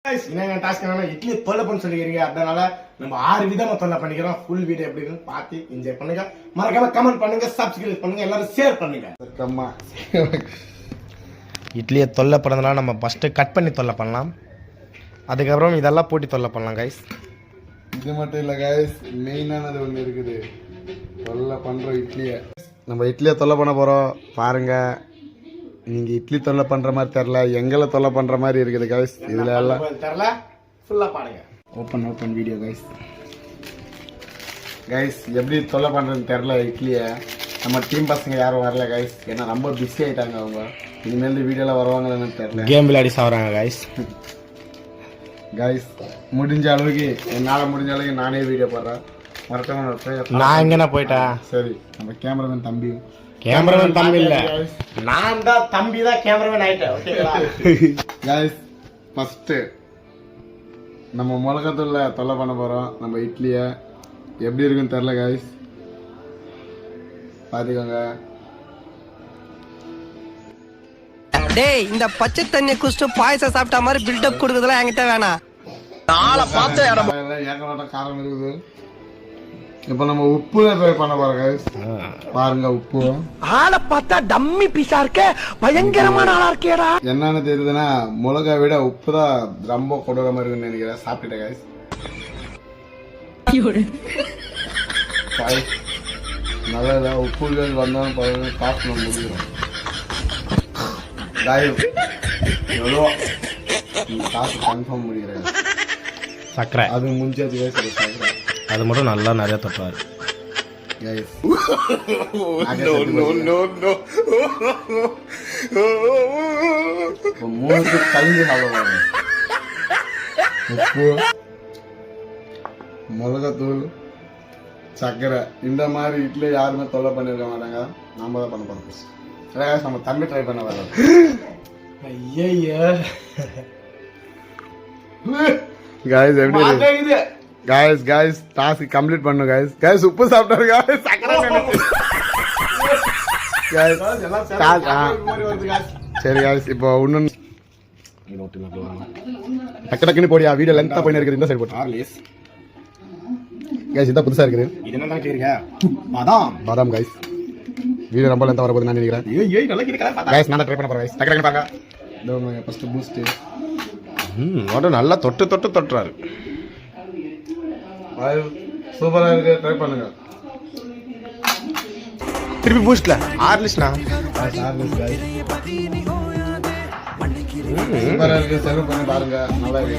என்னங்க டாஸ்க் என்னன்னா இட்லி தொல்லை பண்ண சொல்லிக்கிறீங்க. அதனால நம்ம 6 விதமா தொல்லை பண்ணிக்கிறோம். ஃபுல் வீடியோ எப்படி இருக்குன்னு பார்த்து என்ஜாய் பண்ணுங்க. மறக்காம கமெண்ட் பண்ணுங்க, சப்ஸ்கிரைப் பண்ணுங்க, எல்லாரும் ஷேர் பண்ணுங்க. இட்லியை தொல்லை பண்ணதுனால நம்ம ஃபஸ்ட்டு கட் பண்ணி தொல்லை பண்ணலாம். அதுக்கப்புறம் இதெல்லாம் போட்டு தொல்லை பண்ணலாம் கைஸ். இது மட்டும் இல்லை கைஸ், மெயினானது ஒன்று இருக்குது. தொல்லை பண்ணுறோம் இட்லியை. நம்ம இட்லியை தொல்லை பண்ண போகிறோம். பாருங்கள், நீங்கள் இட்லி தொல்லை பண்ணுற மாதிரி தெரில, எங்களை தொல்லை பண்ணுற மாதிரி இருக்குது கைஸ். இதில் எல்லாம் தெரில, ஃபுல்லாக பாருங்க. Open video guys. கைஸ் எப்படி தொல்லை பண்ணுறதுன்னு தெரில இட்லியை. நம்ம டீம் பசங்க யாரும் வரல கைஸ், ஏன்னா ரொம்ப பிஸி ஆகிட்டாங்க அவங்க. இனிமேல் வீடியோவில் வருவாங்கன்னு தெரில. கேம் விளையாடி சாப்பிட்றாங்க கைஸ். கைஸ் முடிஞ்ச அளவுக்கு, என்னால் முடிஞ்ச அளவுக்கு நானே வீடியோ போடுறேன். மறக்காம நான் எங்கன்னா போயிட்டேன். சரி, நம்ம கேமராமேன் தம்பி. கேமராமேன் தம்பி இல்ல, நான் தான் தம்பி தான் கேமராமேன் ஆயிட்டேன். ஓகேங்களா கைஸ், ஃபர்ஸ்ட் நம்ம மிளகாத்தூள்ல தொல்லை பண்ண போறோம். நம்ம இட்லியை எப்படி இருக்குன்னு தெரியல கைஸ், பாத்துக்கோங்க. டேய், இந்த பச்சை தண்ணியை குடிச்சிட்டு பாயசம் சாப்பிட்ட மாதிரி பில்டப் கொடுக்குறதுலாம் என்கிட்ட வேணாம். ஏகப்பட்ட காரம் இருக்குது. இப்ப நம்ம உப்பு ட்ரை பண்ண போறோம் கைஸ். பாருங்க, உப்பு ஆளை பார்த்தா டம்மி பீஸா இருக்க, பயங்கரமான ஆளா இருக்கேடா. என்னன்னு தெரியுதுன்னா, மிளகா விட உப்பு தான் ரொம்ப கொடூரமா இருக்குன்னு நினைக்கிறேன். சாப்பிட்டுட்டேன் கைஸ். நல்லதா உப்புகள் வந்தாலும் பாருங்க, காசு நம்ம முடியும். எவ்வளோ காசு கன்ஃபார்ம் முடிக்கிறேன். சக்கரை அது முடிஞ்சது கைஸ். சக்கரை அது மட்டும் நல்லா நிறைய தொட்டாரு. மூணுக்கு கலந்து சாப்பிடுவாங்க. உப்பு, மிளகாத்தூள், சக்கரை. இந்த மாதிரி இட்லி யாருமே தொல்லை பண்ணிருக்க மாட்டாங்க. நாம தான் பண்ண போறோம். நம்ம தம்பி ட்ரை பண்ண வரோம். ஐயா காய்ஸ் எப்படி இருக்கு? காய்ஸ் டாஸ்க் கம்ப்ளீட் பண்ணும் காய்ஸ். காய்ஸ் உப்பு சாப்பிட்டாரு காய்ஸ். சரி காய்ஸ், இப்போ இன்னும் டக்குன்னு போடியா. வீடியோ லென்த்தா போய் இருக்குது. இந்த சைடு போட்டு காய்ஸ், இதான் புதுசா இருக்குது. இது என்ன கேக்குறீங்க? பாதாம் காய்ஸ். வீடியோ ரொம்ப லென்த்தா வரப்போகுது நான் நினைக்கிறேன். காய்ஸ் நான் ட்ரை பண்ண போறேன் காய்ஸ். டக்குன்னு பாருங்க. இதோ ஃபர்ஸ்ட் பூஸ்ட். நல்லா தொட்டு தொட்டுறாரு. சூப்பரா இருக்கு, ட்ரை பண்ணுங்க. திருப்பி பூஸ்ட்ல ஆர்லிஸ்னா சூப்பரா இருக்கு. சர்வ் பண்ணி பாருங்க, நல்லா இருக்கு.